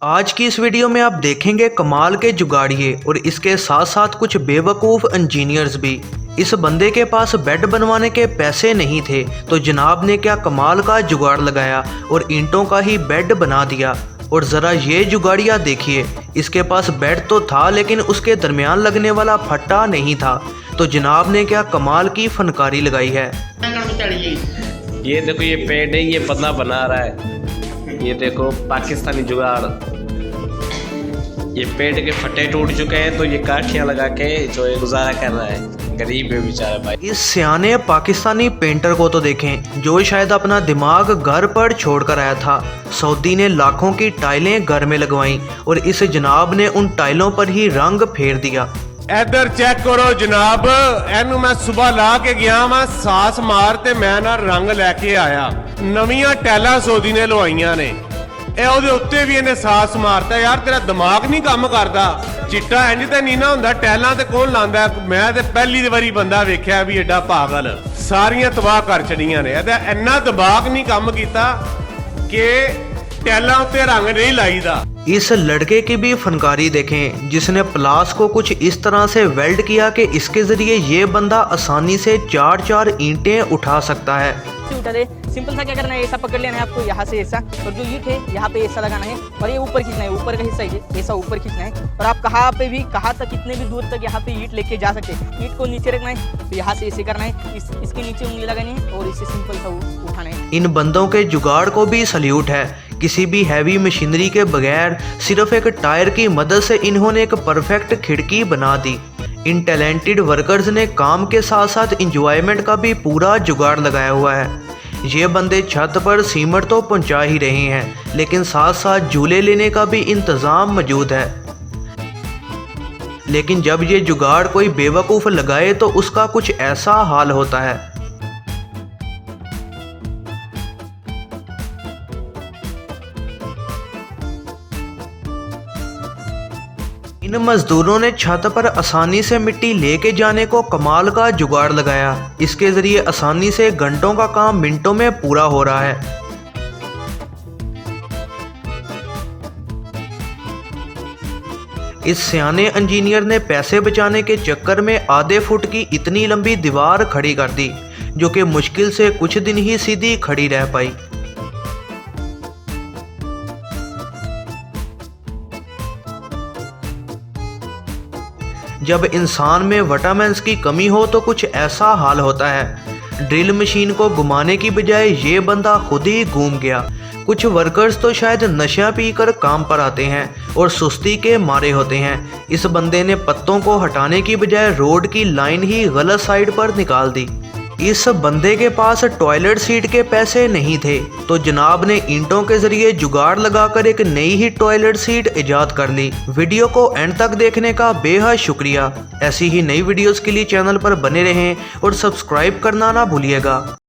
आज की इस वीडियो में आप देखेंगे कमाल के जुगाड़िए और इसके साथ साथ कुछ बेवकूफ़ इंजीनियर्स भी। इस बंदे के पास बेड बनवाने के पैसे नहीं थे तो जनाब ने क्या कमाल का जुगाड़ लगाया और ईंटों का ही बेड बना दिया। और ज़रा ये जुगाड़िया देखिए, इसके पास बेड तो था लेकिन उसके दरमियान लगने वाला फट्टा नहीं था। तो जनाब ने क्या कमाल की फनकारी लगाई है। ये देखो, ये पेड़ है, ये बंदा बना रहा है। ये देखो पाकिस्तानी जुगाड़। ये पेड़ के फट्टे टूट चुके हैं तो ये काठियाँ लगा के जो ये गुजारा कर रहा है। गरीब है बेचारा भाई। इस सियाने पाकिस्तानी पेंटर को तो देखें, जो शायद अपना दिमाग घर पर छोड़कर आया था। सऊदी ने लाखों की टाइलें घर में लगवाईं और इस जनाब ने उन टाइलों पर ही रंग फेर दिया। इधर चेक करो जनाब, एनू मैं सुबह ला के गया वा, सास मार ते मैं ना रंग लैके आया। नवीं टैलां सऊदी ने लवाइयां ने, ਇਹ ਉਹਦੇ ਉੱਤੇ ਵੀ ਇਹਨੇ ਸਾਸ ਮਾਰਤਾ। ਯਾਰ ਤੇਰਾ ਦਿਮਾਗ ਨਹੀਂ ਕੰਮ ਕਰਦਾ? ਚਿੱਟਾ ਇੰਜ ਤੇ ਨਹੀਂ ਨਾ ਹੁੰਦਾ, ਟੈਲਾਂ ਤੇ ਕੌਣ ਲਾਂਦਾ? ਮੈਂ ਤੇ ਪਹਿਲੀ ਵਾਰੀ ਬੰਦਾ ਵੇਖਿਆ ਵੀ ਐਡਾ ਪਾਗਲ। ਸਾਰੀਆਂ ਤਬਾਹ ਕਰ ਛੜੀਆਂ ਨੇ। ਇਹਦਾ ਇੰਨਾ ਦਿਮਾਗ ਨਹੀਂ ਕੰਮ ਕੀਤਾ ਕਿ ਟੈਲਾਂ ਉੱਤੇ ਰੰਗ नहीं ਲਾਈਦਾ। इस लड़के की भी फनकारी देखें, जिसने प्लास को कुछ इस तरह से वेल्ड किया कि इसके जरिए ये बंदा आसानी से 4-4 ईंटें उठा सकता है। उठा दे, सिंपल सा क्या करना है, ऐसा पकड़ लेना है आपको, यहाँ से ऐसा, और जो ईंट है यहाँ पे ऐसा लगाना है और ये ऊपर खींचना है, ऊपर का हिस्सा है ऐसा ऊपर खींचना है। और आप कहाँ तक कितने भी दूर तक यहाँ पे ईंट लेके जा सकते हैं। ईंट को नीचे रखना है तो यहाँ से ऐसे करना है, इसके नीचे उंगली लगानी है और इससे सिंपल सा उठाना है। इन बंदों के जुगाड़ को भी सल्यूट है। किसी भी हैवी मशीनरी के बगैर सिर्फ एक टायर की मदद से इन्होंने एक परफेक्ट खिड़की बना दी। इन टैलेंटेड वर्कर्स ने काम के साथ साथ इंजॉयमेंट का भी पूरा जुगाड़ लगाया हुआ है। ये बंदे छत पर सीमेंट तो पहुंचा ही रहे हैं लेकिन साथ साथ झूले लेने का भी इंतज़ाम मौजूद है। लेकिन जब ये जुगाड़ कोई बेवकूफ़ लगाए तो उसका कुछ ऐसा हाल होता है। इन मजदूरों ने छत पर आसानी से मिट्टी लेके जाने को कमाल का जुगाड़ लगाया। इसके जरिए आसानी से घंटों का काम मिनटों में पूरा हो रहा है। इस सियाने इंजीनियर ने पैसे बचाने के चक्कर में आधे फुट की इतनी लंबी दीवार खड़ी कर दी जो कि मुश्किल से कुछ दिन ही सीधी खड़ी रह पाई। जब इंसान में विटामिन्स की कमी हो तो कुछ ऐसा हाल होता है। ड्रिल मशीन को घुमाने की बजाय ये बंदा खुद ही घूम गया। कुछ वर्कर्स तो शायद नशा पीकर काम पर आते हैं और सुस्ती के मारे होते हैं। इस बंदे ने पत्तों को हटाने की बजाय रोड की लाइन ही गलत साइड पर निकाल दी। इस बंदे के पास टॉयलेट सीट के पैसे नहीं थे तो जनाब ने ईंटों के जरिए जुगाड़ लगाकर एक नई ही टॉयलेट सीट इजाद कर ली। वीडियो को एंड तक देखने का बेहद शुक्रिया। ऐसी ही नई वीडियोस के लिए चैनल पर बने रहें और सब्सक्राइब करना ना भूलिएगा।